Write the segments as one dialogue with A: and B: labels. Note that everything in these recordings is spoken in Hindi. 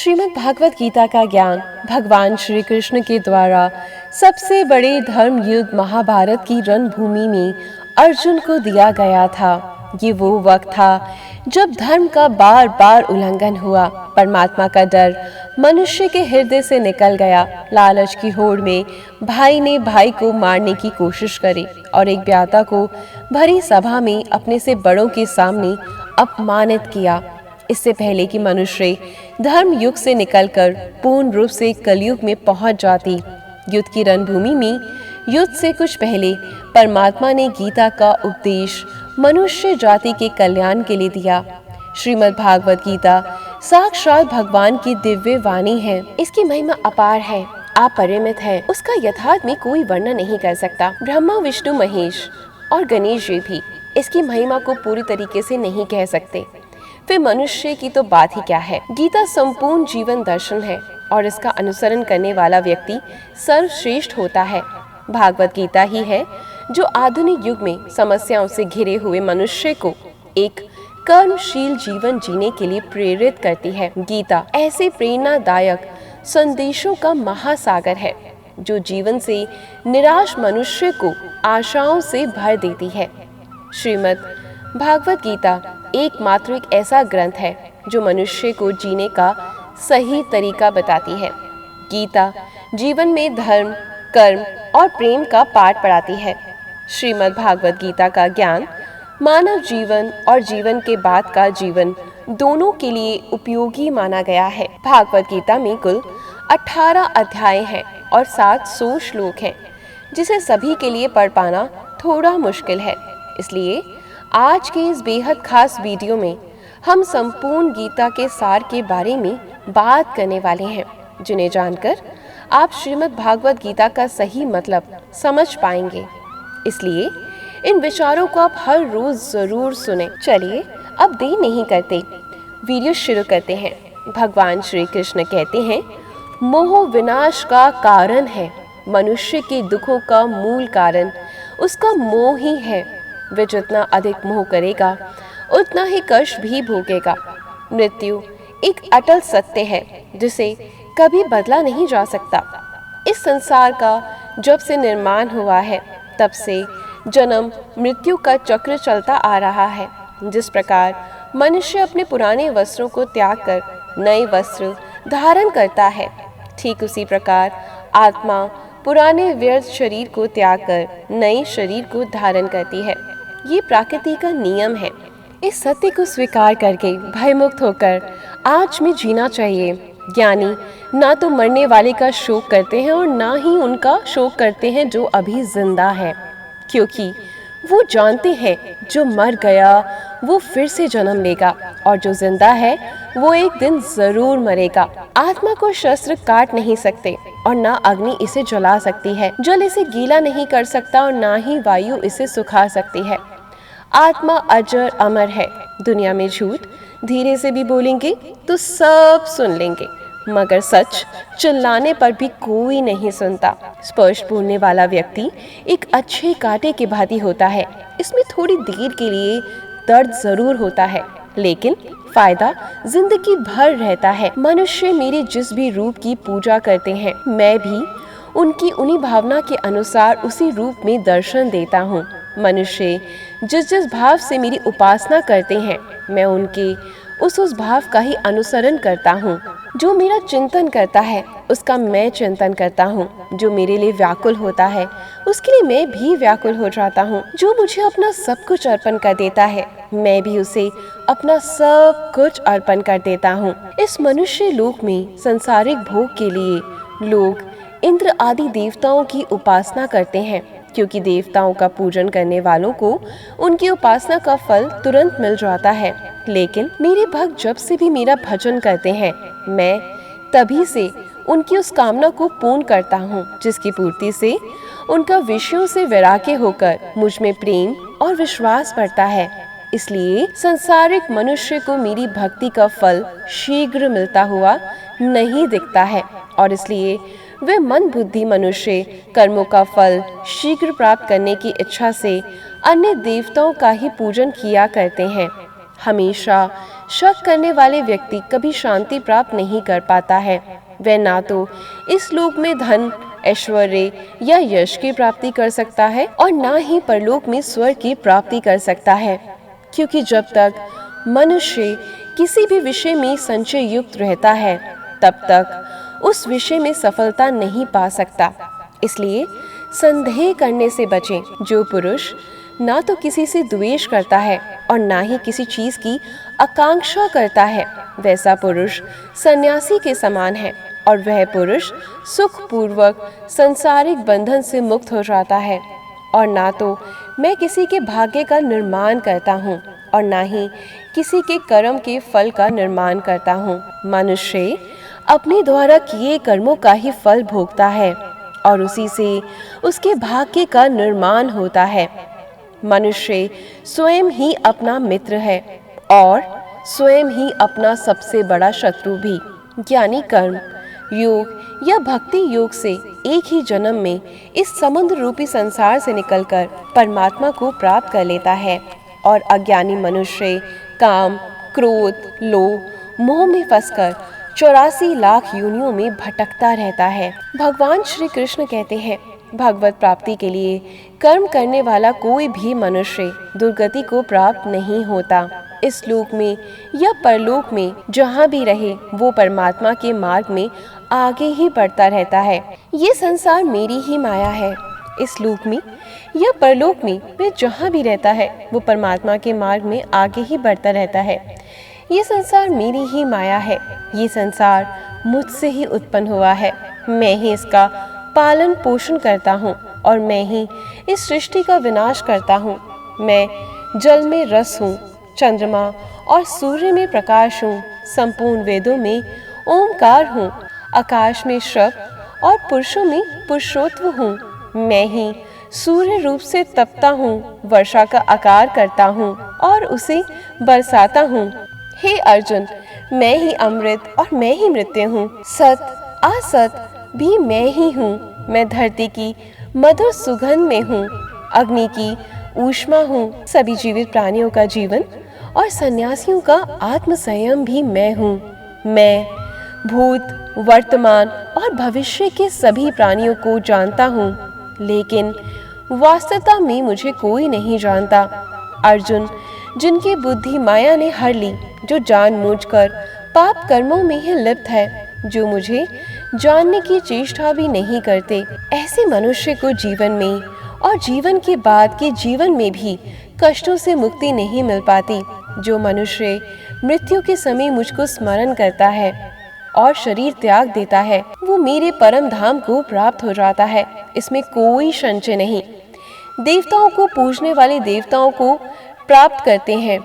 A: श्रीमद् भागवत गीता का ज्ञान भगवान श्री कृष्ण के द्वारा सबसे बड़े धर्म युद्ध महाभारत की रणभूमि में अर्जुन को दिया गया था। ये वो वक्त था जब धर्म का बार बार उल्लंघन हुआ, परमात्मा का डर मनुष्य के हृदय से निकल गया। लालच की होड़ में भाई ने भाई को मारने की कोशिश करी और एक ब्याता को भरी सभा में अपने से बड़ों के सामने अपमानित किया। इससे पहले कि मनुष्य धर्म युग से निकलकर पूर्ण रूप से कलयुग में पहुंच जाती, युद्ध की रणभूमि में युद्ध से कुछ पहले परमात्मा ने गीता का उपदेश मनुष्य जाति के कल्याण के लिए दिया। श्रीमद् भागवत गीता साक्षात भगवान की दिव्य वाणी है। इसकी महिमा अपार है, अपरिमित है। उसका यथार्थ में कोई वर्णन नहीं कर सकता। ब्रह्मा, विष्णु, महेश और गणेश जी भी इसकी महिमा को पूरी तरीके से नहीं कह सकते, फिर मनुष्य की तो बात ही क्या है। गीता संपूर्ण जीवन दर्शन है और इसका अनुसरण करने वाला व्यक्ति सर्वश्रेष्ठ होता है। भागवत गीता ही है जो आधुनिक युग में समस्याओं से घिरे हुए मनुष्य को एक कर्मशील जीवन जीने के लिए प्रेरित करती है। गीता ऐसे प्रेरणादायक संदेशों का महासागर है जो जीवन से निराश मनुष्य को आशाओं से भर देती है। श्रीमद् भागवत गीता एकमात्र एक ऐसा ग्रंथ है जो मनुष्य को जीने का सही तरीका बताती है। गीता जीवन में धर्म, कर्म और प्रेम का पाठ पढ़ाती है। श्रीमद् भागवत गीता का ज्ञान मानव जीवन और जीवन के बाद का जीवन दोनों के लिए उपयोगी माना गया है। भागवत गीता में कुल 18 अध्याय हैं और 700 श्लोक हैं, जिसे सभी के लिए पढ़ पाना थोड़ा मुश्किल है। इसलिए आज के इस बेहद खास वीडियो में हम संपूर्ण गीता के सार के बारे में बात करने वाले हैं, जिन्हें जानकर आप श्रीमद् भागवत गीता का सही मतलब समझ पाएंगे। इसलिए इन विचारों को आप हर रोज जरूर सुने। चलिए अब देर नहीं करते, वीडियो शुरू करते हैं। भगवान श्री कृष्ण कहते हैं, मोह विनाश का कारण है। मनुष्य के दुखों का मूल कारण उसका मोह ही है। वह जितना अधिक मोह करेगा उतना ही कष्ट भी भोगेगा। मृत्यु एक अटल सत्य है जिसे कभी बदला नहीं जा सकता। इस संसार का जब से निर्माण हुआ है तब से जन्म मृत्यु का चक्र चलता आ रहा है। जिस प्रकार मनुष्य अपने पुराने वस्त्रों को त्याग कर नए वस्त्र धारण करता है, ठीक उसी प्रकार आत्मा पुराने व्यर्थ शरीर को त्याग कर नए शरीर को धारण करती है। ये प्रकृति का नियम है। इस सत्य को स्वीकार करके भयमुक्त होकर आज में जीना चाहिए। ज्ञानी ना तो मरने वाले का शोक करते हैं और ना ही उनका शोक करते हैं जो अभी जिंदा है, क्योंकि वो जानते हैं जो मर गया वो फिर से जन्म लेगा और जो जिंदा है वो एक दिन जरूर मरेगा। आत्मा को शस्त्र काट नहीं सकते और ना अग्नि इसे जला सकती है। जल इसे गीला नहीं कर सकता और ना ही वायु इसे सुखा सकती है। आत्मा अजर अमर है। दुनिया में झूठ धीरे से भी बोलेंगे तो सब सुन लेंगे, मगर सच चिल्लाने पर भी कोई नहीं सुनता। स्पर्श भूलने वाला व्यक्ति एक अच्छे कांटे के भांति होता है। इसमें थोड़ी देर के लिए दर्द जरूर होता है, लेकिन फायदा जिंदगी भर रहता है। मनुष्य मेरे जिस भी रूप की पूजा करते हैं, मैं भी उनकी उन्हीं भावना के अनुसार उसी रूप में दर्शन देता हूँ। मनुष्य जिस जिस भाव से मेरी उपासना करते हैं, मैं उनके उस भाव का ही अनुसरण करता हूँ। जो मेरा चिंतन करता है उसका मैं चिंतन करता हूँ। जो मेरे लिए व्याकुल होता है उसके लिए मैं भी व्याकुल हो जाता हूँ। जो मुझे अपना सब कुछ अर्पण कर देता है, मैं भी उसे अपना सब कुछ अर्पण कर देता हूँ। इस मनुष्य लोक में संसारिक भोग के लिए लोग इंद्र आदि देवताओं की उपासना करते हैं, क्योंकि देवताओं का पूजन करने वालों को उनकी उपासना का फल तुरंत मिल जाता है। लेकिन मेरे भक्त जब से भी मेरा भजन करते हैं, मैं तभी से उनकी उस कामना को पूर्ण करता हूँ जिसकी पूर्ति से उनका विषयों से वैराग्य होकर मुझ में प्रेम और विश्वास बढ़ता है। इसलिए संसारिक मनुष्य को मेरी भक्ति का फल शीघ्र मिलता हुआ नहीं दिखता है और इसलिए वे मन बुद्धि मनुष्य कर्मों का फल शीघ्र प्राप्त करने की इच्छा से अन्य देवताओं का ही पूजन किया करते हैं। हमेशा शक करने वाले व्यक्ति कभी शांति प्राप्त नहीं कर पाता है। वह ना तो इस लोक में धन, ऐश्वर्य या यश की प्राप्ति कर सकता है और ना ही परलोक में स्वर्ग की प्राप्ति कर सकता है, क्योंकि जब तक मनुष्य किसी भी विषय में संचय युक्त रहता है तब तक उस विषय में सफलता नहीं पा सकता। इसलिए संदेह करने से बचें। जो पुरुष ना तो किसी से द्वेष करता है और ना ही किसी चीज की आकांक्षा करता है, वैसा पुरुष सन्यासी के समान है और वह पुरुष सुखपूर्वक सांसारिक बंधन से मुक्त हो जाता है। और ना तो मैं किसी के भाग्य का निर्माण करता हूँ और ना ही किसी के कर्म के फल का निर्माण करता हूँ। मनुष्य अपने द्वारा किए कर्मों का ही फल भोगता है और उसी से उसके भाग्य का निर्माण होता है। मनुष्य स्वयं ही अपना मित्र है और स्वयं ही अपना सबसे बड़ा शत्रु भी। ज्ञानी कर्म योग या भक्ति योग से एक ही जन्म में इस समुद्र रूपी संसार से निकलकर परमात्मा को प्राप्त कर लेता है और अज्ञानी मनुष्य काम, क्रोध, लोभ, मोह में फंसकर 84 लाख योनियों में भटकता रहता है। भगवान श्री कृष्ण कहते हैं, भगवत प्राप्ति के लिए कर्म करने वाला कोई भी मनुष्य दुर्गति को प्राप्त नहीं होता। इस लोक में या परलोक में जहाँ भी रहे वो परमात्मा के मार्ग में आगे ही बढ़ता रहता है। ये संसार मेरी ही माया है। इस लोक में या परलोक में वह जहाँ भी रहता है वो परमात्मा के मार्ग में आगे ही बढ़ता रहता है। ये संसार मेरी ही माया है। ये संसार मुझसे ही उत्पन्न हुआ है। मैं ही इसका पालन पोषण करता हूँ और मैं ही इस सृष्टि का विनाश करता हूँ। मैं जल में रस हूँ, चंद्रमा और सूर्य में प्रकाश हूँ, संपूर्ण वेदों में ओमकार हूँ, आकाश में शब्द और पुरुषों में पुरुषोत्व हूँ। मैं ही सूर्य रूप से तपता हूँ, वर्षा का आकार करता हूँ और उसे बरसाता हूँ। हे अर्जुन, मैं ही अमृत और मैं ही मृत्यु हूँ। सत असत भी मैं ही हूँ। मैं धरती की मधुर सुगंध में हूँ, अग्नि की ऊष्मा हूँ, सभी जीवित प्राणियों का जीवन और सन्यासियों का आत्म संयम भी मैं हूँ। मैं भूत, वर्तमान और भविष्य के सभी प्राणियों को जानता हूँ, लेकिन वास्तवता में मुझे कोई नहीं जानता। अर्जुन, जिनकी बुद्धि माया ने हर ली, जो जानबूझकर पाप कर्मों में ही लिप्त है, जो मुझे जानने की चेष्टा भी नहीं करते, ऐसे मनुष्य को जीवन में और जीवन के बाद के जीवन में भी कष्टों से मुक्ति नहीं मिल पाती। जो मनुष्य मृत्यु के समय मुझको स्मरण करता है और शरीर त्याग देता है, वो मेरे परम धाम को प्राप्त हो जाता है। इसमें कोई संशय नहीं। देवताओं को पूजने वाले देवताओं को प्राप्त करते हैं,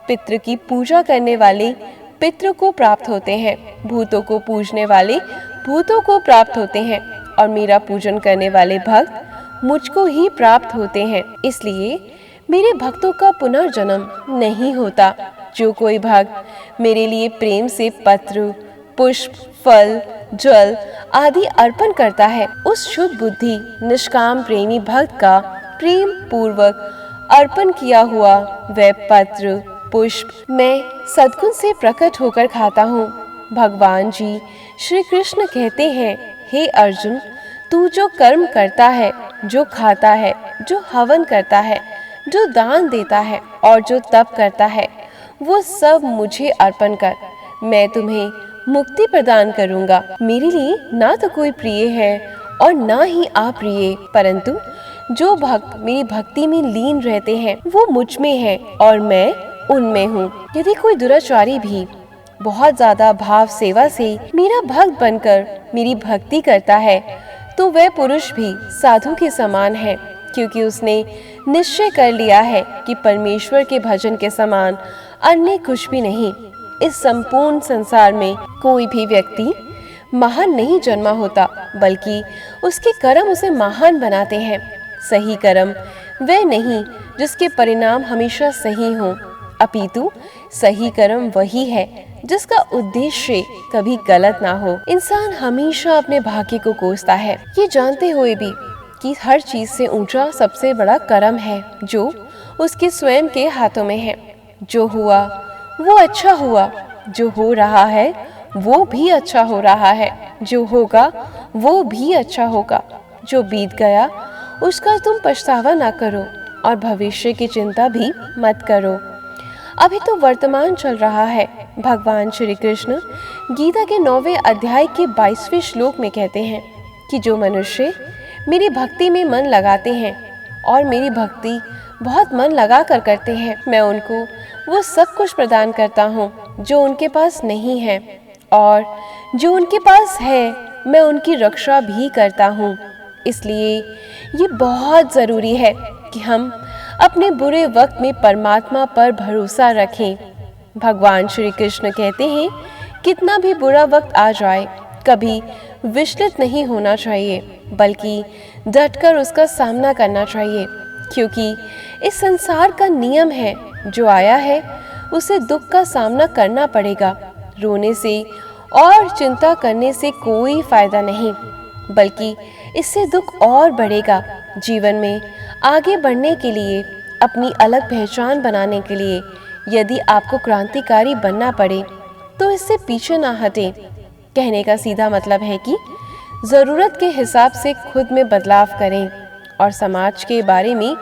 A: पितृ की पूजा करने वाले पितृ को प्राप्त होते हैं, भूतों को पूजने वाले भूतों को प्राप्त होते हैं और मेरा पूजन करने वाले भक्त मुझको ही प्राप्त होते हैं। इसलिए मेरे भक्तों का पुनर्जन्म नहीं होता। जो कोई भक्त मेरे लिए प्रेम से पत्र, पुष्प, फल, जल आदि अर्पण करता है, उस शुद्ध बुद्धि निष्काम प्रेमी भक्त का प्रेम पूर्वक अर्पण किया हुआ वह पत्र, पुष्प मैं सद्गुण से प्रकट होकर खाता हूँ। भगवान जी श्री कृष्ण कहते हैं, हे अर्जुन, तू जो कर्म करता है, जो खाता है, जो हवन करता है, जो दान देता है और जो तप करता है, वो सब मुझे अर्पण कर। मैं तुम्हें मुक्ति प्रदान करूंगा। मेरे लिए ना तो कोई प्रिय है और ना ही अप्रिय, परंतु जो भक्त मेरी भक्ति में लीन रहते हैं वो मुझ में है और मैं उनमें हूँ। यदि कोई दुराचारी भी बहुत ज्यादा भाव सेवा से मेरा भक्त बनकर मेरी भक्ति करता है तो वह पुरुष भी साधु के समान है, क्योंकि उसने निश्चय कर लिया है कि परमेश्वर के भजन के समान अन्य कुछ भी नहीं। इस संपूर्ण संसार में कोई भी व्यक्ति महान नहीं जन्मा होता, बल्कि उसके कर्म उसे महान बनाते हैं। सही कर्म वह नहीं जिसके परिणाम हमेशा सही हों, अपितु सही कर्म वही है जिसका उद्देश्य कभी गलत ना हो। इंसान हमेशा अपने भाग्य को कोसता है, ये जानते हुए भी कि हर चीज से ऊंचा सबसे बड़ा कर्म है जो उसके स्वयं के हाथों में है। जो हुआ वो अच्छा हुआ, जो हो रहा है वो भी अच्छा हो रहा है, जो होगा वो भी अच्छा होगा, जो बीत गया उसका तुम पछतावा ना करो और भविष्य की चिंता भी मत करो। अभी तो वर्तमान चल रहा है। भगवान श्री कृष्ण गीता के 9वें अध्याय के 22वें श्लोक में कहते हैं कि जो मनुष्य मेरी भक्ति में मन लगाते हैं और मेरी भक्ति बहुत मन लगा कर करते हैं, मैं उनको वो सब कुछ प्रदान करता हूँ जो उनके पास नहीं है, और जो उनके पास है मैं उनकी रक्षा भी करता हूँ। इसलिए ये बहुत ज़रूरी है कि हम अपने बुरे वक्त में परमात्मा पर भरोसा रखें। भगवान श्री कृष्ण कहते हैं, कितना भी बुरा वक्त आ जाए कभी विचलित नहीं होना चाहिए, बल्कि डटकर उसका सामना करना चाहिए, क्योंकि इस संसार का नियम है, जो आया है उसे दुख का सामना करना पड़ेगा। रोने से और चिंता करने से कोई फायदा नहीं, बल्कि इससे दुख और बढ़ेगा। जीवन में आगे बढ़ने के लिए, अपनी अलग पहचान बनाने के लिए यदि आपको क्रांतिकारी बनना पड़े तो इससे पीछे ना हटें। कहने का सीधा मतलब है कि ज़रूरत के हिसाब से खुद में बदलाव करें और समाज के बारे में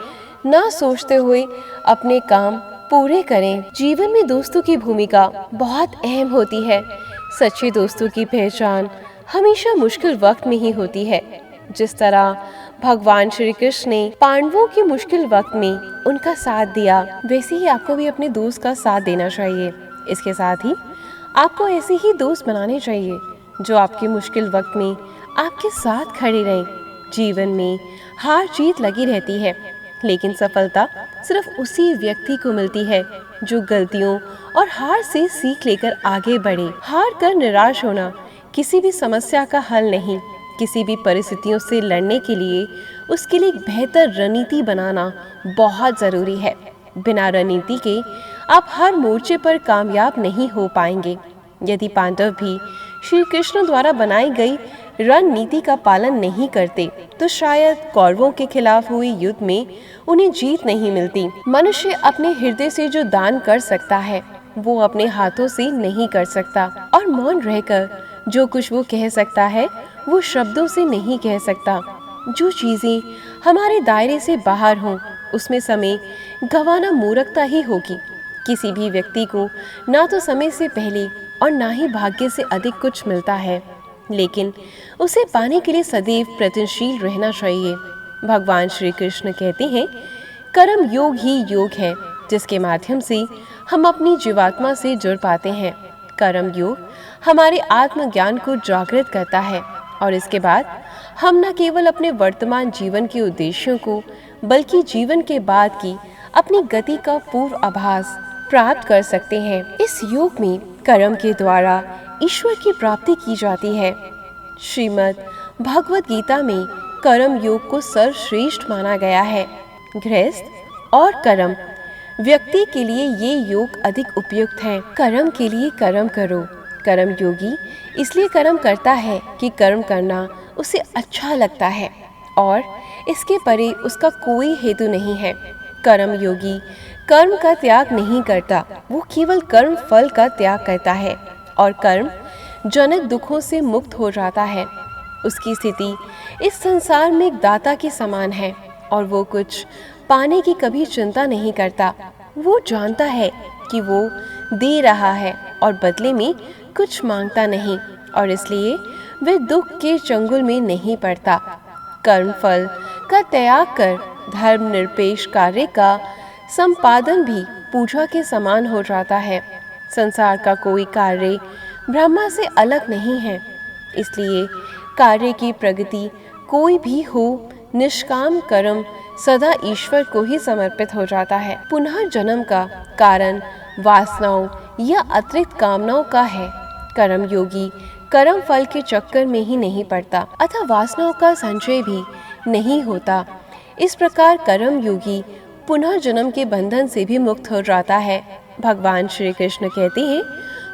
A: ना सोचते हुए अपने काम पूरे करें। जीवन में दोस्तों की भूमिका बहुत अहम होती है। सच्चे दोस्तों की पहचान हमेशा मुश्किल वक्त में ही होती है। जिस तरह भगवान श्री कृष्ण ने पांडवों के मुश्किल वक्त में उनका साथ दिया, वैसे ही आपको भी अपने दोस्त का साथ देना चाहिए। इसके साथ ही आपको ऐसे ही दोस्त बनाने चाहिए जो आपके मुश्किल वक्त में आपके साथ खड़े रहें। जीवन में हार जीत लगी रहती है, लेकिन सफलता सिर्फ उसी व्यक्ति को मिलती है जो गलतियों और हार से सीख लेकर आगे बढ़े। हार कर निराश होना किसी भी समस्या का हल नहीं। किसी भी परिस्थितियों से लड़ने के लिए उसके लिए एक बेहतर रणनीति बनाना बहुत ज़रूरी है। बिना रणनीति के आप हर मोर्चे पर कामयाब नहीं हो पाएंगे। यदि पांडव भी श्री कृष्ण द्वारा बनाई गई रणनीति का पालन नहीं करते तो शायद कौरवों के खिलाफ हुए युद्ध में उन्हें जीत नहीं मिलती। मनुष्य अपने हृदय से जो दान कर सकता है वो अपने हाथों से नहीं कर सकता, और मौन रहकर जो कुछ वो कह सकता है वो शब्दों से नहीं कह सकता। जो चीज़ें हमारे दायरे से बाहर हों उसमें समय गंवाना मूर्खता ही होगी। किसी भी व्यक्ति को ना तो समय से पहले और ना ही भाग्य से अधिक कुछ मिलता है, लेकिन उसे पाने के लिए सदैव प्रयत्नशील रहना चाहिए। भगवान श्री कृष्ण कहते हैं, कर्म योग ही योग है जिसके माध्यम से हम अपनी जीवात्मा से जुड़ पाते हैं। कर्म योग हमारे आत्मज्ञान को जागृत करता है और इसके बाद हम न केवल अपने वर्तमान जीवन के उद्देश्यों को बल्कि जीवन के बाद की अपनी गति का पूर्व आभास प्राप्त कर सकते हैं। इस योग में कर्म के द्वारा ईश्वर की प्राप्ति की जाती है। श्रीमद् भगवत गीता में कर्म योग को सर्वश्रेष्ठ माना गया है। गृहस्थ और कर्म व्यक्ति के लिए ये योग अधिक उपयुक्त है। कर्म के लिए कर्म करो। कर्म योगी इसलिए कर्म करता है कि कर्म करना उसे अच्छा लगता है और इसके परे उसका कोई हेतु नहीं है। कर्म योगी कर्म का त्याग नहीं करता, वो केवल कर्म फल का त्याग करता है और कर्म जनित दुखों से मुक्त हो जाता है। उसकी स्थिति इस संसार में एक दाता के समान है और वो कुछ पाने की कभी चिंता नहीं करता। वो जानता है कि वो दे रहा है और बदले में कुछ मांगता नहीं, और इसलिए वे दुख के चंगुल में नहीं पड़ता। कर्म फल का त्याग कर धर्म निरपेक्ष कार्य का संपादन भी पूजा के समान हो जाता है। संसार का कोई कार्य ब्रह्मा से अलग नहीं है, इसलिए कार्य की प्रगति कोई भी हो, निष्काम कर्म सदा ईश्वर को ही समर्पित हो जाता है। पुनः जन्म का कारण वासनाओं या अतिरिक्त कामनाओं का है। कर्म योगी कर्म फल के चक्कर में ही नहीं पड़ता, अतः वासनाओं का संचय भी नहीं होता। इस प्रकार कर्म योगी पुनः जन्म के बंधन से भी मुक्त हो जाता है। भगवान श्री कृष्ण कहते हैं,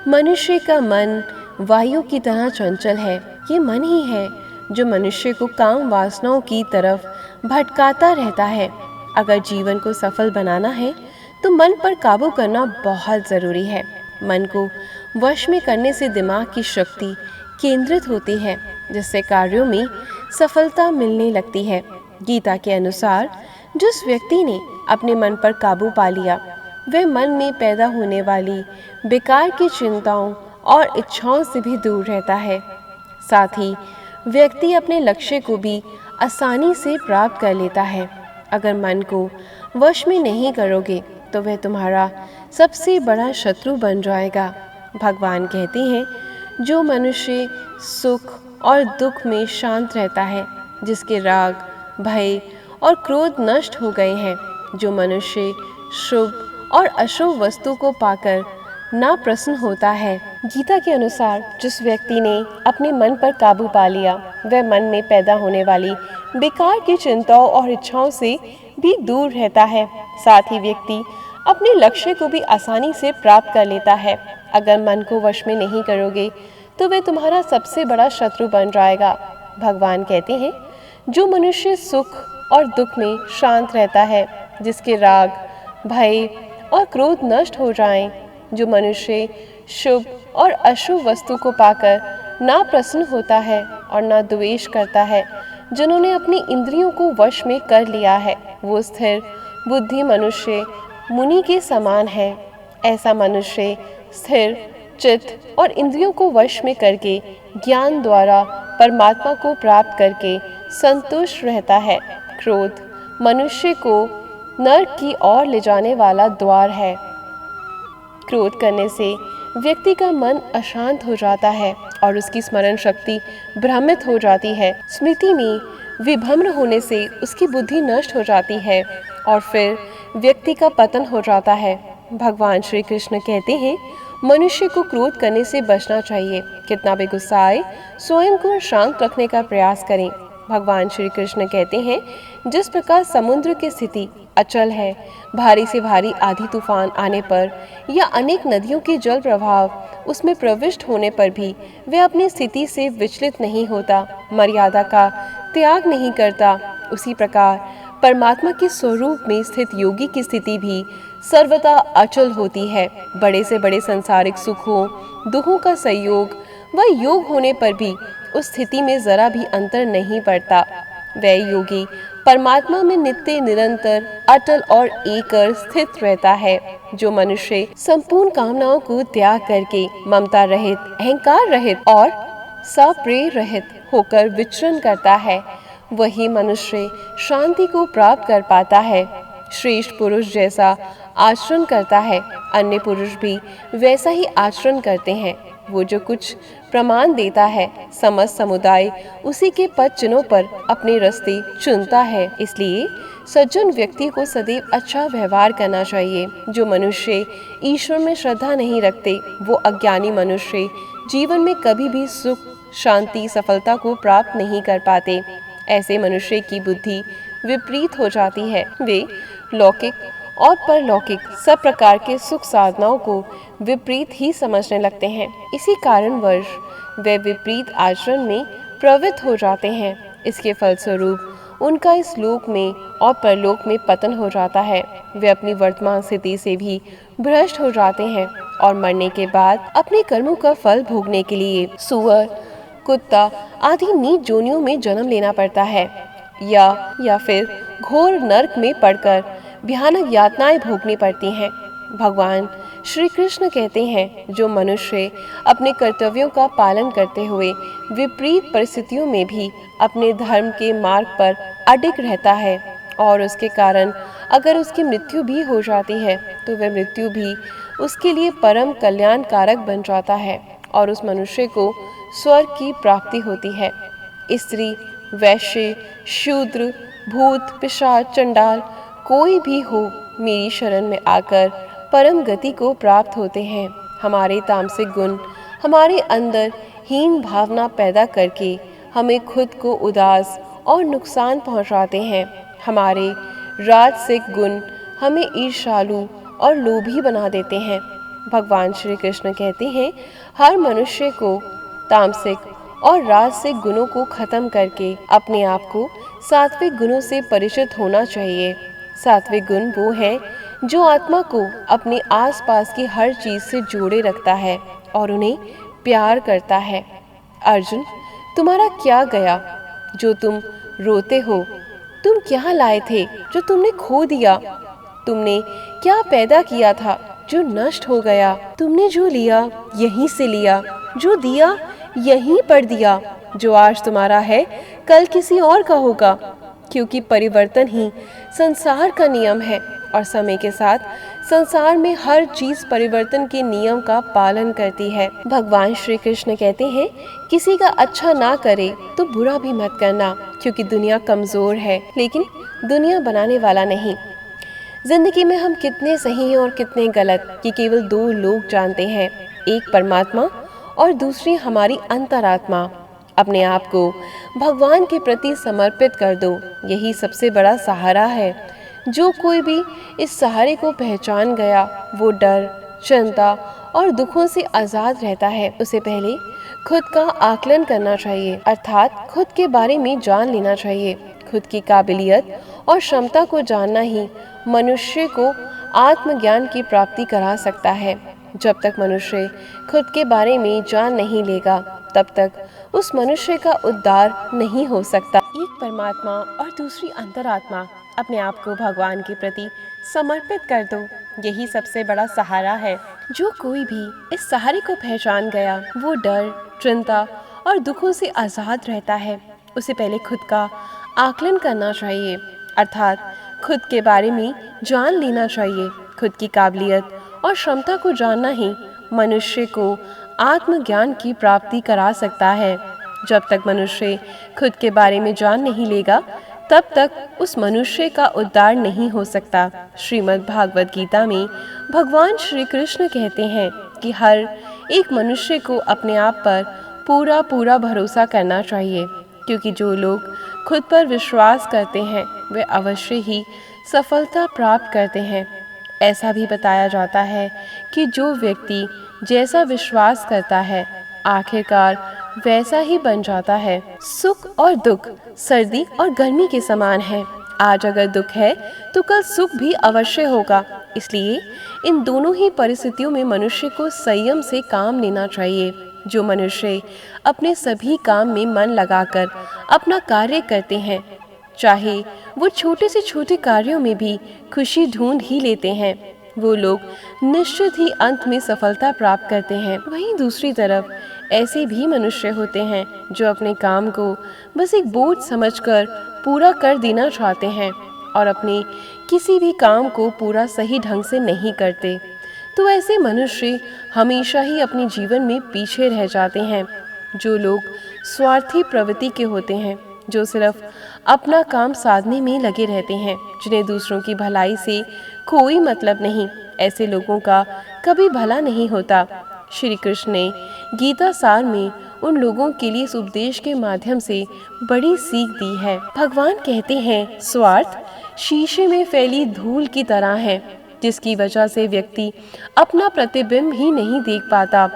A: मनुष्य का मन वायु की तरह चंचल है। ये मन ही है जो मनुष्य को काम वासनाओं की तरफ भटकाता रहता है। अगर जीवन को सफल बनाना है तो मन पर काबू करना बहुत ज़रूरी है। मन को वश में करने से दिमाग की शक्ति केंद्रित होती है, जिससे कार्यों में सफलता मिलने लगती है। गीता के अनुसार जिस व्यक्ति ने अपने मन पर काबू पा लिया, वह मन में पैदा होने वाली बेकार की चिंताओं और इच्छाओं से भी दूर रहता है। साथ ही व्यक्ति अपने लक्ष्य को भी आसानी से प्राप्त कर लेता है। अगर मन को वश में नहीं करोगे तो वह तुम्हारा सबसे बड़ा शत्रु बन जाएगा। भगवान कहते हैं, जो मनुष्य सुख और दुख में शांत रहता है, जिसके राग, भय और क्रोध नष्ट हो गए हैं, जो मनुष्य शुभ और अशुभ वस्तु को पाकर ना प्रसन्न होता है। गीता के अनुसार जिस व्यक्ति ने अपने मन पर काबू पा लिया, वह मन में पैदा होने वाली बेकार की चिंताओं और इच्छाओं से भी दूर रहता है। साथ ही व्यक्ति अपने लक्ष्य को भी आसानी से प्राप्त कर लेता है। अगर मन को वश में नहीं करोगे तो वह तुम्हारा सबसे बड़ा शत्रु बन जाएगा। भगवान कहते हैं, जो मनुष्य सुख और दुख में शांत रहता है, जिसके राग, भय और क्रोध नष्ट हो जाएं, जो मनुष्य शुभ और अशुभ वस्तु को पाकर ना प्रसन्न होता है और ना द्वेष करता है, जिन्होंने अपनी इंद्रियों को वश में कर लिया है, वो स्थिर बुद्धि मनुष्य मुनि के समान है। ऐसा मनुष्य स्थिर चित्त और इंद्रियों को वश में करके ज्ञान द्वारा परमात्मा को प्राप्त करके संतुष्ट रहता है। क्रोध मनुष्य को नरक की ओर ले जाने वाला द्वार है। क्रोध करने से व्यक्ति का मन अशांत हो जाता है और उसकी स्मरण शक्ति भ्रमित हो जाती है। स्मृति में विभ्रम होने से उसकी बुद्धि नष्ट हो जाती है और फिर व्यक्ति का पतन हो जाता है। भगवान श्री कृष्ण कहते हैं, मनुष्य को क्रोध करने से बचना चाहिए। कितना भी गुस्सा आए, स्वयं को शांत रखने का प्रयास करें। भगवान श्री कृष्ण कहते हैं, जिस प्रकार समुद्र की स्थिति अचल है, भारी से भारी आंधी तूफान आने पर या अनेक नदियों के जल प्रवाह उसमें प्रविष्ट होने पर भी वह अपनी स्थिति से विचलित नहीं होता, मर्यादा का त्याग नहीं करता, उसी प्रकार परमात्मा के स्वरूप में स्थित योगी की स्थिति भी सर्वदा अचल होती है। बड़े से बड़े सांसारिक सुखों दुखों का संयोग व योग होने पर भी उस स्थिति में जरा भी अंतर नहीं पड़ता। वह योगी परमात्मा में नित्य निरंतर अटल और एकर स्थित रहता है। जो मनुष्य संपूर्ण कामनाओं को त्याग करके ममता रहित, अहंकार रहित और सप्रेम रहित होकर विचरण करता है, वही मनुष्य शांति को प्राप्त कर पाता है। श्रेष्ठ पुरुष जैसा आचरण करता है, अन्य पुरुष भी वैसा ही आचरण करते हैं। वो जो कुछ प्रमाण देता है, समस्त समुदाय उसी के पद चिन्हों पर अपने रास्ते चुनता है। इसलिए सज्जन व्यक्ति को सदैव अच्छा व्यवहार करना चाहिए। जो मनुष्य ईश्वर में श्रद्धा नहीं रखते, वो अज्ञानी मनुष्य जीवन में कभी भी सुख, शांति, सफलता को प्राप्त नहीं कर पाते। ऐसे मनुष्य की बुद्धि विपरीत हो जाती है। वे लौकिक और परलौकिक सब प्रकार के सुख साधनाओं को विपरीत ही समझने लगते हैं। इसी कारणवश वे विपरीत आचरण में प्रवृत्त हो जाते हैं। इसके फलस्वरूप उनका इस लोक में और परलोक में पतन हो जाता है। वे अपनी वर्तमान स्थिति से भी भ्रष्ट हो जाते हैं और मरने के बाद अपने कर्मों का फल भोगने के लिए सुअर, कुत्ता आदि नीच जोनियों में जन्म लेना पड़ता है या फिर घोर नरक में पड़कर भयानक यातनाएं भोगनी पड़ती हैं। भगवान श्री कृष्ण कहते हैं, जो मनुष्य अपने कर्तव्यों का पालन करते हुए विपरीत परिस्थितियों में भी अपने धर्म के मार्ग पर अडिग रहता है और उसके कारण अगर उसकी मृत्यु भी हो जाती है तो वह मृत्यु भी उसके लिए परम कल्याणकारक बन जाता है और उस मनुष्य को स्वर्ग की प्राप्ति होती है। स्त्री, वैश्य, शूद्र, भूत, पिशाच, चंडाल कोई भी हो, मेरी शरण में आकर परम गति को प्राप्त होते हैं। हमारे तामसिक गुण हमारे अंदर हीन भावना पैदा करके हमें खुद को उदास और नुकसान पहुंचाते हैं। हमारे राजसिक गुण हमें ईर्ष्यालु और लोभी बना देते हैं। भगवान श्री कृष्ण कहते हैं, हर मनुष्य को तामसिक और राजसिक गुणों को खत्म करके अपने आप को सात्विक गुणों से परिचित होना चाहिए। सात्विक गुण वो है जो आत्मा को अपने आसपास की हर चीज से जोड़े रखता है और उन्हें प्यार करता है। अर्जुन, तुम्हारा क्या गया जो तुम रोते हो? तुम क्या लाए थे जो तुमने खो दिया? तुमने क्या पैदा किया था जो नष्ट हो गया? तुमने जो लिया यहीं से लिया, जो दिया यहीं पर दिया। जो आज तुम्हारा है कल किसी और का होगा, क्योंकि परिवर्तन ही संसार का नियम है और समय के साथ संसार में हर चीज परिवर्तन के नियम का पालन करती है। भगवान श्री कृष्ण कहते हैं, किसी का अच्छा ना करे तो बुरा भी मत करना, क्योंकि दुनिया कमजोर है लेकिन दुनिया बनाने वाला नहीं। जिंदगी में हम कितने सही हैं और कितने गलत ये केवल दो लोग जानते हैं, एक परमात्मा और दूसरी हमारी अंतरात्मा। अपने आप को भगवान के प्रति समर्पित कर दो, यही सबसे बड़ा सहारा है। जो कोई भी इस सहारे को पहचान गया वो डर, चिंता और दुखों से आज़ाद रहता है। उसे पहले खुद का आकलन करना चाहिए, अर्थात खुद के बारे में जान लेना चाहिए। खुद की काबिलियत और क्षमता को जानना ही मनुष्य को आत्मज्ञान की प्राप्ति करा सकता है। जब तक मनुष्य खुद के बारे में जान नहीं लेगा तब तक उस मनुष्य का उद्धार नहीं हो सकता। एक परमात्मा और दूसरी अंतरात्मा। अपने आप को भगवान के प्रति समर्पित कर दो, यही सबसे बड़ा सहारा है। जो कोई भी इस सहारे को पहचान गया वो डर, चिंता और दुखों से आज़ाद रहता है। उसे पहले खुद का आकलन करना चाहिए, अर्थात खुद के बारे में जान लेना चाहिए। खुद की काबिलियत और क्षमता को जानना ही मनुष्य को आत्मज्ञान की प्राप्ति करा सकता है। जब तक मनुष्य खुद के बारे में जान नहीं लेगा तब तक उस मनुष्य का उद्धार नहीं हो सकता। श्रीमद् भागवत गीता में भगवान श्री कृष्ण कहते हैं कि हर एक मनुष्य को अपने आप पर पूरा पूरा भरोसा करना चाहिए, क्योंकि जो लोग खुद पर विश्वास करते हैं वे अवश्य ही सफलता प्राप्त करते हैं। ऐसा भी बताया जाता है कि जो व्यक्ति जैसा विश्वास करता है आखिरकार वैसा ही बन जाता है। सुख और दुख सर्दी और गर्मी के समान है। आज अगर दुख है तो कल सुख भी अवश्य होगा। इसलिए इन दोनों ही परिस्थितियों में मनुष्य को संयम से काम लेना चाहिए। जो मनुष्य अपने सभी काम में मन लगाकर अपना कार्य करते हैं, चाहे वो छोटे से छोटे कार्यों में भी खुशी ढूंढ ही लेते हैं, वो लोग निश्चित ही अंत में सफलता प्राप्त करते हैं। वहीं दूसरी तरफ ऐसे भी मनुष्य होते हैं जो अपने काम को बस एक बोझ समझकर पूरा कर देना चाहते हैं और अपने किसी भी काम को पूरा सही ढंग से नहीं करते। तो ऐसे मनुष्य हमेशा ही अपने जीवन में पीछे रह जाते हैं। जो लोग स्वार्थी प्रवृत्ति के होते हैं, जो सिर्फ अपना काम साधने में लगे रहते हैं, जिन्हें दूसरों की भलाई से कोई मतलब नहीं, ऐसे लोगों का कभी भला नहीं होता। श्री कृष्ण ने गीता सार में उन लोगों के लिए इस उपदेश के माध्यम से बड़ी सीख दी है। भगवान कहते हैं, स्वार्थ शीशे में फैली धूल की तरह है, जिसकी वजह से व्यक्ति अपना प्रतिबिंब ही नहीं देख पाता।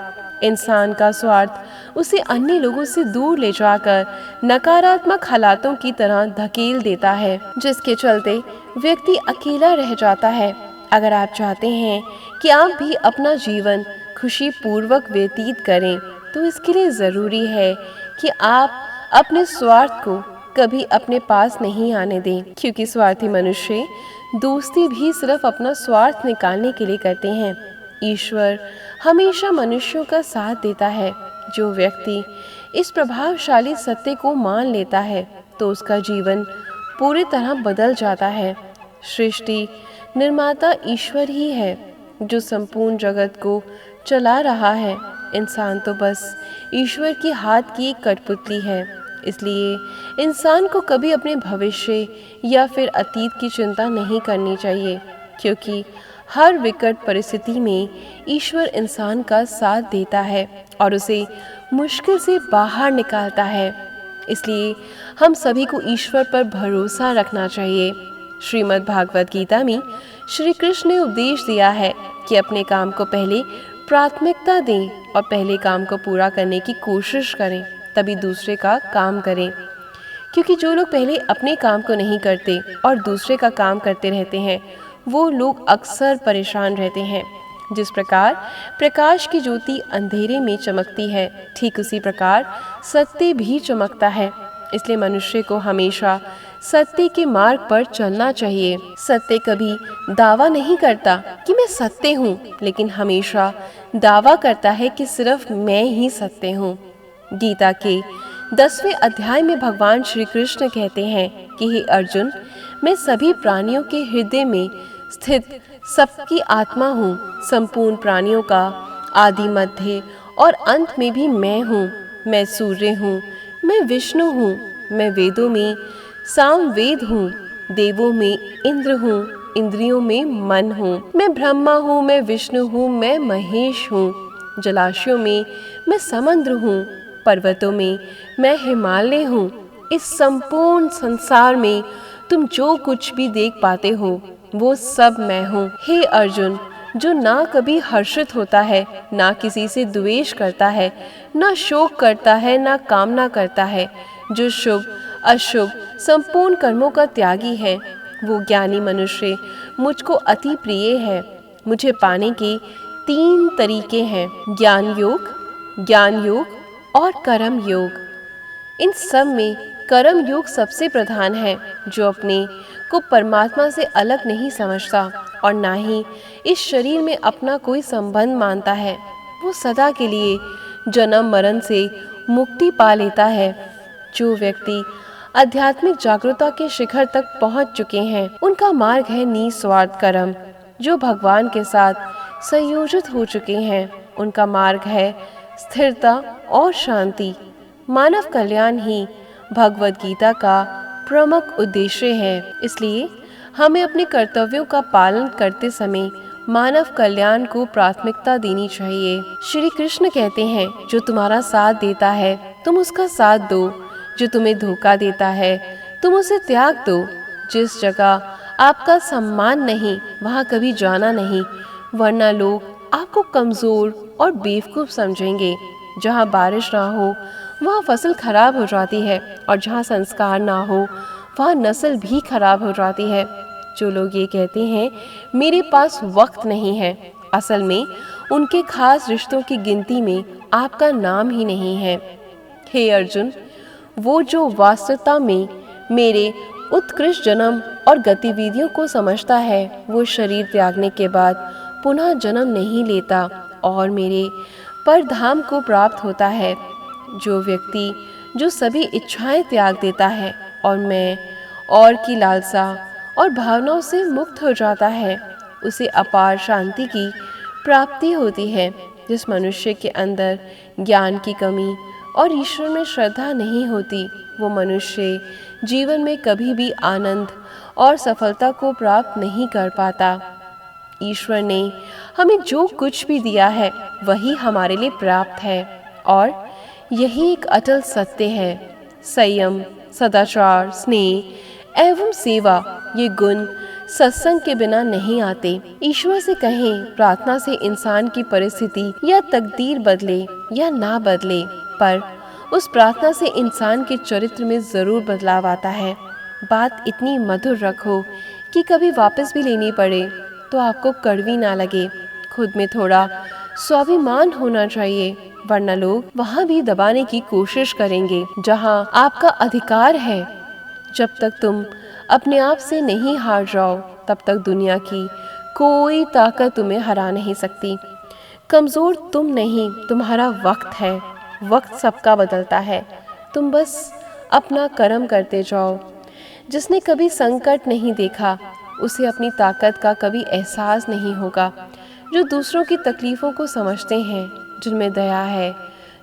A: इंसान का स्वार्थ उसे अन्य लोगों से दूर ले जाकर नकारात्मक हालातों की तरह धकेल देता है, जिसके चलते व्यक्ति अकेला रह जाता है। अगर आप चाहते हैं कि आप भी अपना जीवन खुशी पूर्वक व्यतीत करें, तो इसके लिए ज़रूरी है कि आप अपने स्वार्थ को कभी अपने पास नहीं आने दें, क्योंकि स्वार्थी मनुष्य दोस्ती भी सिर्फ अपना स्वार्थ निकालने के लिए करते हैं। ईश्वर हमेशा मनुष्यों का साथ देता है। जो व्यक्ति इस प्रभावशाली सत्य को मान लेता है तो उसका जीवन पूरी तरह बदल जाता है। सृष्टि निर्माता ईश्वर ही है जो संपूर्ण जगत को चला रहा है। इंसान तो बस ईश्वर के हाथ की एक कठपुतली है। इसलिए इंसान को कभी अपने भविष्य या फिर अतीत की चिंता नहीं करनी चाहिए, क्योंकि हर विकट परिस्थिति में ईश्वर इंसान का साथ देता है और उसे मुश्किल से बाहर निकालता है। इसलिए हम सभी को ईश्वर पर भरोसा रखना चाहिए। श्रीमद् भागवत गीता में श्री कृष्ण ने उपदेश दिया है कि अपने काम को पहले प्राथमिकता दें और पहले काम को पूरा करने की कोशिश करें, तभी दूसरे का काम करें। क्योंकि जो लोग पहले अपने काम को नहीं करते और दूसरे का काम करते रहते हैं, वो लोग अक्सर परेशान रहते हैं। जिस प्रकार प्रकाश की ज्योति अंधेरे में चमकती है, ठीक उसी प्रकार सत्य भी चमकता है। इसलिए मनुष्य को हमेशा सत्य के मार्ग पर चलना चाहिए। सत्य कभी दावा नहीं करता कि मैं सत्य हूँ, लेकिन हमेशा दावा करता है कि सिर्फ मैं ही सत्य हूँ। गीता के 10वें अध्याय में भगवान श्री कृष्ण कहते हैं कि हे अर्जुन, मैं सभी प्राणियों के हृदय में स्थित सबकी आत्मा हूँ। संपूर्ण प्राणियों का आदि, मध्य और अंत में भी मैं हूँ। मैं सूर्य हूँ, मैं विष्णु हूँ, मैं वेदों में सामवेद हूँ, देवों में इंद्र हूँ, इंद्रियों में मन हूँ। मैं ब्रह्मा हूँ, मैं विष्णु हूँ, मैं महेश हूँ। जलाशयों में मैं समुद्र हूँ, पर्वतों में मैं हिमालय हूँ। इस संपूर्ण संसार में तुम जो कुछ भी देख पाते हो वो सब मैं हूँ। हे अर्जुन, जो ना कभी हर्षित होता है, ना किसी से द्वेष करता है, ना शोक करता है, ना कामना करता है, जो शुभ अशुभ संपूर्ण कर्मों का त्यागी है, वो ज्ञानी मनुष्य मुझको अति प्रिय है। मुझे पाने के 3 तरीके हैं, ज्ञान योग और कर्म योग। इन सब में कर्म योग सबसे प्रधान है। जो अपने को परमात्मा से अलग नहीं समझता और ना ही इस शरीर में अपना कोई संबंध मानता है, वो सदा के लिए जन्म मरण से मुक्ति पा लेता है। जो व्यक्ति आध्यात्मिक जागरूकता के शिखर तक पहुंच चुके हैं, उनका मार्ग है निस्वार्थ कर्म। जो भगवान के साथ संयोजित हो चुके हैं, उनका मार्ग है स्थिरता और शांति। मानव कल्याण ही भगवत गीता का प्रमुख उद्देश्य है। इसलिए हमें अपने कर्तव्यों का पालन करते समय मानव कल्याण को प्राथमिकता देनी चाहिए। श्री कृष्ण कहते हैं, जो तुम्हारा साथ देता है तुम उसका साथ दो, जो तुम्हें धोखा देता है तुम उसे त्याग दो। जिस जगह आपका सम्मान नहीं, वहाँ कभी जाना नहीं, वरना लोग आपको कमजोर और बेवकूफ समझेंगे। जहाँ बारिश ना हो वहाँ फसल खराब हो जाती है, और जहाँ संस्कार ना हो वहाँ नस्ल भी खराब हो जाती है। जो लोग ये कहते हैं मेरे पास वक्त नहीं है, असल में उनके खास रिश्तों की गिनती में आपका नाम ही नहीं है। हे अर्जुन, वो जो वास्तवता में मेरे उत्कृष्ट जन्म और गतिविधियों को समझता है, वो शरीर त्यागने के बाद पुनः जन्म नहीं लेता और मेरे परधाम को प्राप्त होता है। जो व्यक्ति जो सभी इच्छाएं त्याग देता है और मैं और की लालसा और भावनाओं से मुक्त हो जाता है, उसे अपार शांति की प्राप्ति होती है। जिस मनुष्य के अंदर ज्ञान की कमी और ईश्वर में श्रद्धा नहीं होती, वो मनुष्य जीवन में कभी भी आनंद और सफलता को प्राप्त नहीं कर पाता। ईश्वर ने हमें जो कुछ भी दिया है वही हमारे लिए प्राप्त है, और यही एक अटल सत्य है। संयम, सदाचार, स्नेह एवं सेवा, ये गुण सत्संग के बिना नहीं आते। ईश्वर से कहें, प्रार्थना से इंसान की परिस्थिति या तकदीर बदले या ना बदले, पर उस प्रार्थना से इंसान के चरित्र में जरूर बदलाव आता है। बात इतनी मधुर रखो कि कभी वापस भी लेनी पड़े तो आपको कड़वी ना लगे। खुद में थोड़ा स्वाभिमान होना चाहिए, वरना लोग वहाँ भी दबाने की कोशिश करेंगे जहाँ आपका अधिकार है। जब तक तुम अपने आप से नहीं हार जाओ, तब तक दुनिया की कोई ताकत तुम्हें हरा नहीं सकती। कमज़ोर तुम नहीं, तुम्हारा वक्त है। वक्त सबका बदलता है, तुम बस अपना कर्म करते जाओ। जिसने कभी संकट नहीं देखा, उसे अपनी ताकत का कभी एहसास नहीं होगा। जो दूसरों की तकलीफ़ों को समझते हैं, जिनमें दया है,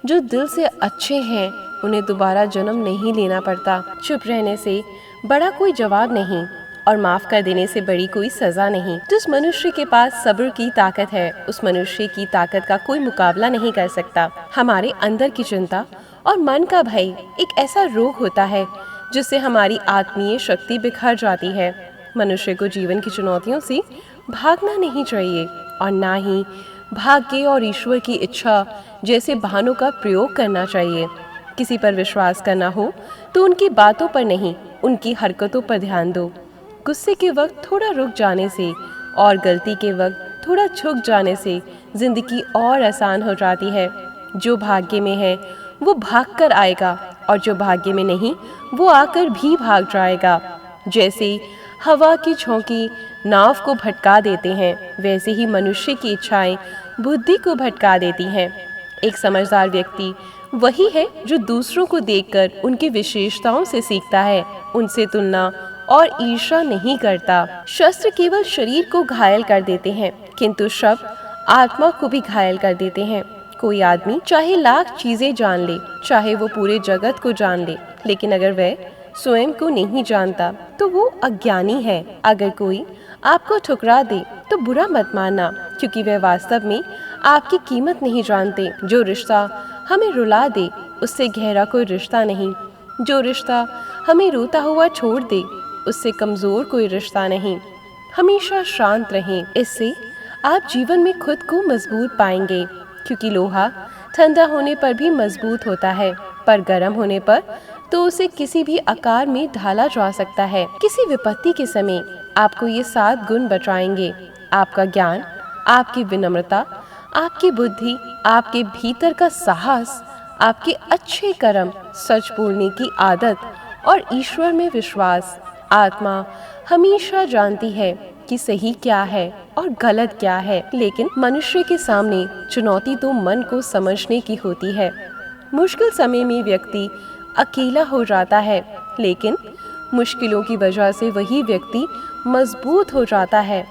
A: जो दिल से अच्छे हैं, उन्हें दोबारा जन्म नहीं लेना पड़ता। चुप रहने से बड़ा कोई जवाब नहीं और माफ़ कर देने से बड़ी कोई सज़ा नहीं। जिस मनुष्य के पास सब्र की ताकत है, उस मनुष्य की ताकत का कोई मुकाबला नहीं कर सकता। हमारे अंदर की चिंता और मन का भय एक ऐसा रोग होता है जिससे हमारी आत्मीय शक्ति बिखर जाती है। मनुष्य को जीवन की चुनौतियों से भागना नहीं चाहिए और ना ही भाग्य और ईश्वर की इच्छा जैसे बहानों का प्रयोग करना चाहिए। किसी पर विश्वास करना हो तो उनकी बातों पर नहीं, उनकी हरकतों पर ध्यान दो। गुस्से के वक्त थोड़ा रुक जाने से और गलती के वक्त थोड़ा झुक जाने से जिंदगी और आसान हो जाती है। जो भाग्य में है वो भाग कर आएगा और जो भाग्य में नहीं वो आकर भी भाग जाएगा। जैसे हवा की झोंके नाव को भटका देते हैं, वैसे ही मनुष्य की इच्छाएं बुद्धि को भटका देती हैं। एक समझदार व्यक्ति वही है जो दूसरों को देखकर उनकी विशेषताओं से सीखता है, उनसे तुलना और ईर्ष्या नहीं करता। शस्त्र केवल शरीर को घायल कर देते हैं, किंतु शब्द आत्मा को भी घायल कर देते हैं। कोई आदमी चाहे लाख चीजें जान ले, चाहे वो पूरे जगत को जान ले, लेकिन अगर वह स्वयं को नहीं जानता तो वो अज्ञानी है। अगर कोई आपको ठुकरा दे तो बुरा मत मानना, क्योंकि वह वास्तव में आपकी कीमत नहीं जानते। जो रिश्ता हमें रुला दे उससे गहरा कोई रिश्ता नहीं। जो रिश्ता हमें रोता हुआ छोड़ दे उससे कमजोर कोई रिश्ता नहीं। हमेशा शांत रहें, इससे आप जीवन में खुद को मजबूत पाएंगे, क्योंकि लोहा ठंडा होने पर भी मजबूत होता है, पर गर्म होने पर तो उसे किसी भी आकार में ढाला जा सकता है। किसी विपत्ति के समय आपको ये 7 गुण बचाएंगे: आपका ज्ञान, आपकी विनम्रता, आपकी बुद्धि, आपके भीतर का साहस, आपके अच्छे कर्म, सच बोलने की आदत और ईश्वर में विश्वास। आत्मा हमेशा जानती है कि सही क्या है और गलत क्या है, लेकिन मनुष्य के सामने चुनौती तो मन को समझने की होती है। मुश्किल समय में व्यक्ति अकेला हो जाता है, लेकिन मुश्किलों की वजह से वही व्यक्ति मजबूत हो जाता है।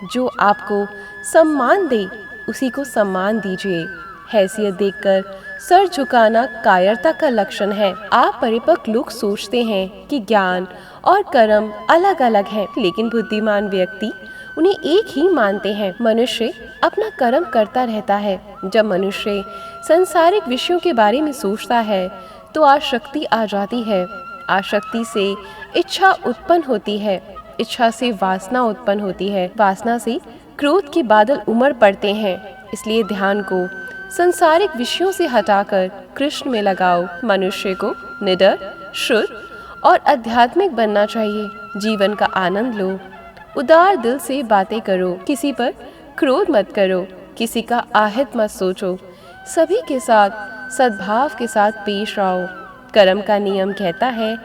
A: जो आपको सम्मान दे उसी को सम्मान दीजिए। हैसियत देखकर सर झुकाना कायरता का लक्षण है। आप परिपक्व लोग सोचते हैं कि ज्ञान और कर्म अलग अलग हैं, लेकिन बुद्धिमान व्यक्ति उन्हें एक ही मानते हैं। मनुष्य अपना कर्म करता रहता है। जब मनुष्य सांसारिक विषयों के बारे में सोचता है तो आसक्ति आ जाती है। आसक्ति से इच्छा उत्पन्न होती है, इच्छा से वासना उत्पन्न होती है, वासना से क्रोध के बादल उमड़ पड़ते हैं। इसलिए ध्यान को सांसारिक विषयों से हटाकर कृष्ण में लगाओ। मनुष्य को निडर, शुद्ध और आध्यात्मिक बनना चाहिए। जीवन का आनंद लो, उदार दिल से बातें करो, किसी पर क्रोध मत करो, किसी का आहित मत सोचो, सभी के साथ सद्भाव के साथ पेश आओ। कर्म का नियम कहता है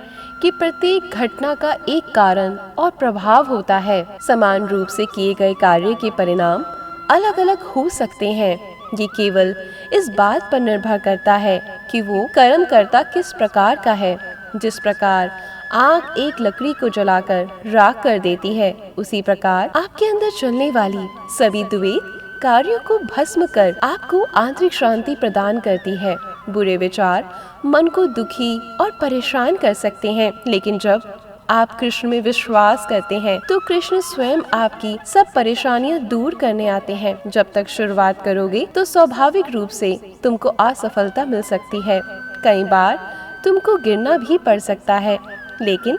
A: कि प्रत्येक घटना का एक कारण और प्रभाव होता है। समान रूप से किए गए कार्य के परिणाम अलग अलग हो सकते हैं। ये केवल इस बात पर निर्भर करता है कि वो कर्म करता किस प्रकार का है। जिस प्रकार आग एक लकड़ी को जलाकर राख कर देती है, उसी प्रकार आपके अंदर चलने वाली सभी द्वैत कार्यों को भस्म कर आपको आंतरिक शांति प्रदान करती है। बुरे विचार मन को दुखी और परेशान कर सकते हैं, लेकिन जब आप कृष्ण में विश्वास करते हैं तो कृष्ण स्वयं आपकी सब परेशानियां दूर करने आते हैं। जब तक शुरुआत करोगे तो स्वाभाविक रूप से तुमको असफलता मिल सकती है। कई बार तुमको गिरना भी पड़ सकता है, लेकिन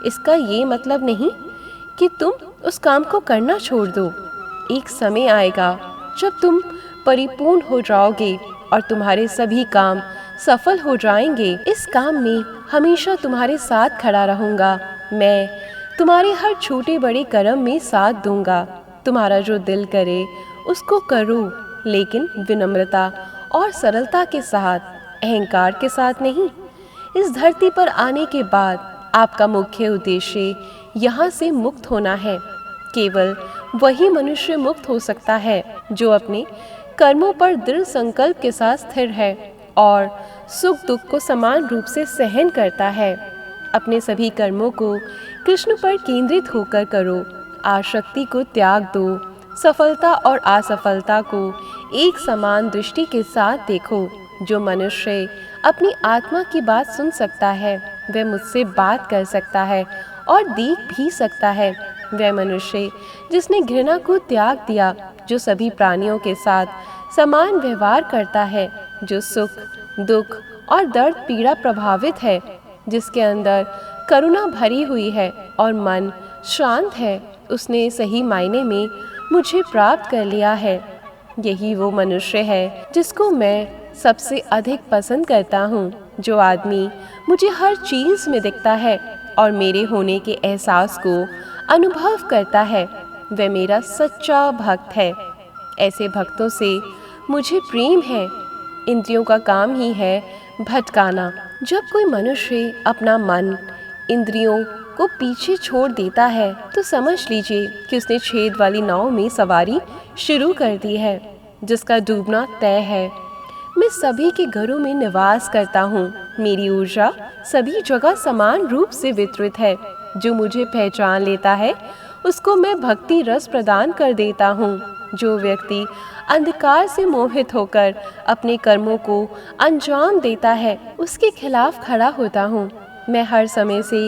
A: इसका ये मतलब नहीं कि तुम उस काम को करना छोड़ दो। एक समय आएगा जब तुम परिपूर्ण हो जाओगे और तुम्हारे सभी काम सफल हो जाएंगे। इस काम में हमेशा तुम्हारे साथ खड़ा रहूंगा। मैं तुम्हारे हर छोटे बड़े कर्म में साथ दूंगा। तुम्हारा जो दिल करे उसको करो, लेकिन विनम्रता और सरलता के साथ, अहंकार के साथ नहीं। इस धरती पर आने के बाद आपका मुख्य उद्देश्य यहाँ से मुक्त होना है। केवल वही मनुष्य मुक्त हो सकता है जो अपने कर्मों पर दृढ़ संकल्प के साथ स्थिर है और सुख दुख को समान रूप से सहन करता है। अपने सभी कर्मों को कृष्ण पर केंद्रित होकर करो। आसक्ति को त्याग दो। सफलता और असफलता को एक समान दृष्टि के साथ देखो। जो मनुष्य अपनी आत्मा की बात सुन सकता है वह मुझसे बात कर सकता है और देख भी सकता है। वह मनुष्य जिसने घृणा को त्याग दिया, जो सभी प्राणियों के साथ समान व्यवहार करता है, जो सुख दुख और दर्द पीड़ा प्रभावित है, जिसके अंदर करुणा भरी हुई है और मन शांत है, उसने सही मायने में मुझे प्राप्त कर लिया है। यही वो मनुष्य है जिसको मैं सबसे अधिक पसंद करता हूँ। जो आदमी मुझे हर चीज़ में दिखता है और मेरे होने के एहसास को अनुभव करता है वह मेरा सच्चा भक्त है। ऐसे भक्तों से मुझे प्रेम है। इंद्रियों का काम ही है भटकाना। जब कोई मनुष्य अपना मन इंद्रियों को पीछे छोड़ देता है तो समझ लीजिए कि उसने छेद वाली नाव में सवारी शुरू कर दी है, जिसका डूबना तय है। मैं सभी के घरों में निवास करता हूँ। मेरी ऊर्जा सभी जगह समान रूप से वितरित है। जो मुझे पहचान लेता है उसको मैं भक्ति रस प्रदान कर देता हूँ। जो व्यक्ति अंधकार से मोहित होकर अपने कर्मों को अंजाम देता है उसके खिलाफ खड़ा होता हूँ। मैं हर समय से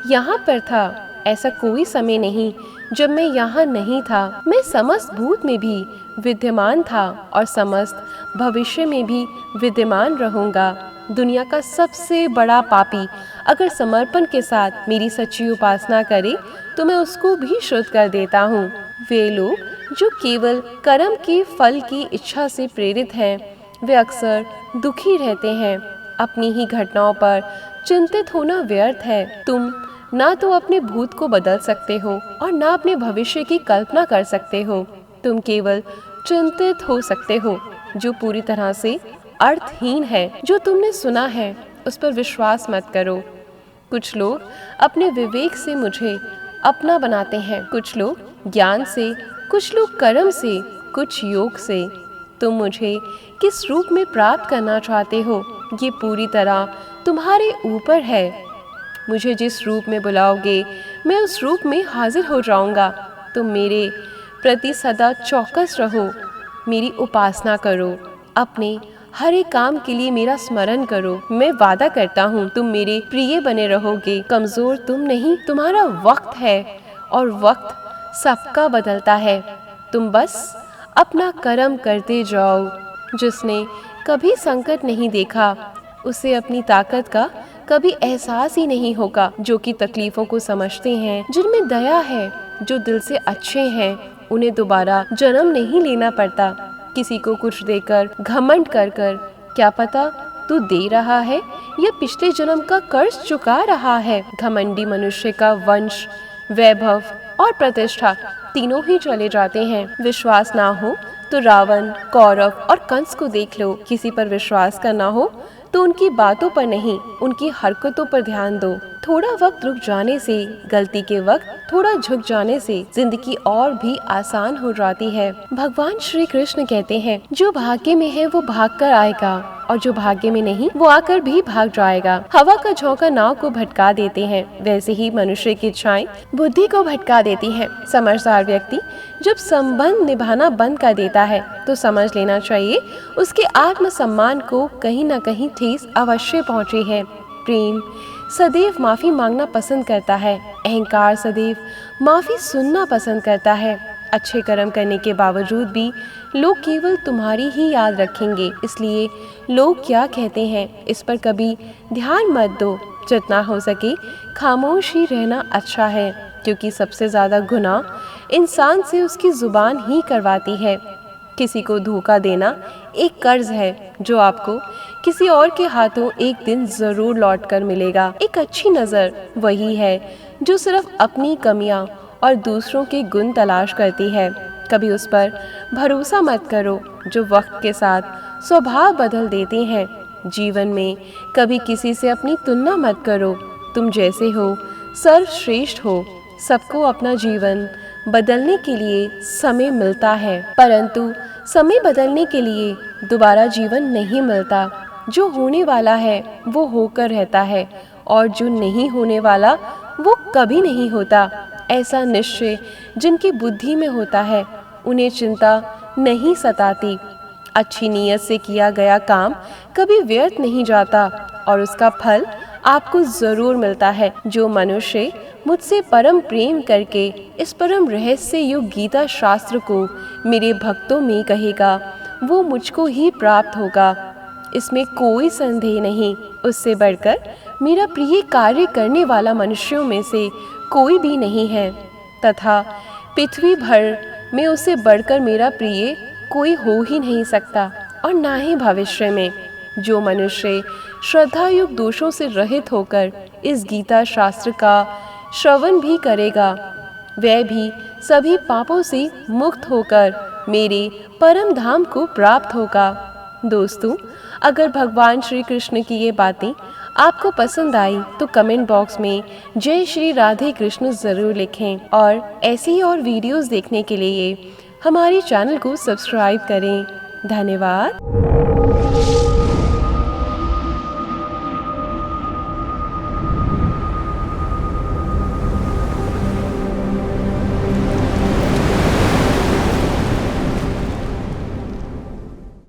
A: यहाँ पर था। ऐसा कोई समय नहीं जब मैं यहाँ नहीं था। मैं समस्त भूत में भी विद्यमान था और समस्त भविष्य में भी विद्यमान रहूँगा। दुनिया का सबसे बड़ा पापी अगर समर्पण के साथ मेरी सच्ची उपासना करे तो मैं उसको भी शुद्ध कर देता हूँ। वे लोग जो केवल कर्म के फल की इच्छा से प्रेरित हैं वे अक्सर दुखी रहते हैं। अपनी ही घटनाओं पर चिंतित होना व्यर्थ है। तुम ना तो अपने भूत को बदल सकते हो और ना अपने भविष्य की कल्पना कर सकते हो। तुम केवल चिंतित हो सकते हो जो पूरी तरह से अर्थहीन है। जो तुमने सुना है उस पर विश्वास मत करो। कुछ लोग अपने विवेक से मुझे अपना बनाते हैं, कुछ लोग ज्ञान से, कुछ लोग कर्म से, कुछ योग से। तुम मुझे किस रूप में प्राप्त करना चाहते हो ये पूरी तरह तुम्हारे ऊपर है। मुझे जिस रूप में बुलाओगे मैं उस रूप में हाजिर हो जाऊंगा। तुम मेरे प्रति सदा चौकस रहो, मेरी उपासना करो, अपने हर एक काम के लिए मेरा स्मरण करो। मैं वादा करता हूँ तुम मेरे प्रिय बने रहोगे। कमजोर तुम नहीं, तुम्हारा वक्त है और वक्त सबका बदलता है। तुम बस अपना कर्म करते जाओ। जिसने कभी संकट नहीं देखा उसे अपनी ताकत का कभी एहसास ही नहीं होगा। जो कि तकलीफों को समझते हैं, जिनमें दया है, जो दिल से अच्छे हैं, उन्हें दोबारा जन्म नहीं लेना पड़ता। किसी को कुछ देकर घमंड कर कर क्या पता तू दे रहा है या पिछले जन्म का कर्ज चुका रहा है। घमंडी मनुष्य का वंश, वैभव और प्रतिष्ठा तीनों ही चले जाते हैं। विश्वास ना हो तो रावण, कौरव और कंस को देख लो। किसी पर विश्वास करना हो तो उनकी बातों पर नहीं, उनकी हरकतों पर ध्यान दो। थोड़ा वक्त रुक जाने से, गलती के वक्त थोड़ा झुक जाने से जिंदगी और भी आसान हो जाती है। भगवान श्री कृष्ण कहते हैं जो भाग्य में है वो भाग कर आएगा और जो भाग्य में नहीं वो आकर भी भाग जाएगा। हवा का झोंका नाव को भटका देते हैं, वैसे ही मनुष्य की इच्छाएं बुद्धि को भटका देती हैं। समझदार व्यक्ति जब संबंध निभाना बंद कर देता है तो समझ लेना चाहिए उसके आत्मसम्मान को कहीं न कहीं ठेस अवश्य पहुंची है। प्रेम सदैव माफी मांगना पसंद करता है, अहंकार सदैव माफी सुनना पसंद करता है। अच्छे कर्म करने के बावजूद भी लोग केवल तुम्हारी ही याद रखेंगे, इसलिए लोग क्या कहते हैं इस पर कभी ध्यान मत दो। जितना हो सके खामोश ही रहना अच्छा है, क्योंकि सबसे ज़्यादा गुनाह इंसान से उसकी ज़ुबान ही करवाती है। किसी को धोखा देना एक कर्ज है जो आपको किसी और के हाथों एक दिन ज़रूर लौट कर मिलेगा। एक अच्छी नज़र वही है जो सिर्फ अपनी कमियां और दूसरों के गुण तलाश करती है। कभी उस पर भरोसा मत करो जो वक्त के साथ स्वभाव बदल देते हैं। जीवन में कभी किसी से अपनी तुलना मत करो। तुम जैसे हो सर्वश्रेष्ठ हो। सबको अपना जीवन बदलने के लिए समय मिलता है, परंतु समय बदलने के लिए दोबारा जीवन नहीं मिलता। जो होने वाला है वो होकर रहता है और जो नहीं होने वाला वो कभी नहीं होता। ऐसा निश्चय जिनकी बुद्धि में होता है उन्हें चिंता नहीं सताती। अच्छी नीयत से किया गया काम कभी व्यर्थ नहीं जाता और उसका फल आपको ज़रूर मिलता है। जो मनुष्य मुझसे परम प्रेम करके इस परम रहस्य युक्त गीता शास्त्र को मेरे भक्तों में कहेगा वो मुझको ही प्राप्त होगा, इसमें कोई संदेह नहीं। उससे बढ़कर मेरा प्रिय कार्य करने वाला मनुष्यों में से कोई भी नहीं है, तथा पृथ्वी भर में उससे बढ़कर मेरा प्रिय कोई हो ही नहीं सकता और ना ही भविष्य में। जो मनुष्य श्रद्धायुक्त दोषों से रहित होकर इस गीता शास्त्र का श्रवण भी करेगा वह भी सभी पापों से मुक्त होकर मेरे परम धाम को प्राप्त होगा। दोस्तों, अगर भगवान श्री कृष्ण की ये बातें आपको पसंद आई तो कमेंट बॉक्स में जय श्री राधे कृष्ण ज़रूर लिखें और ऐसी ही और वीडियोस देखने के लिए हमारे चैनल को सब्सक्राइब करें। धन्यवाद।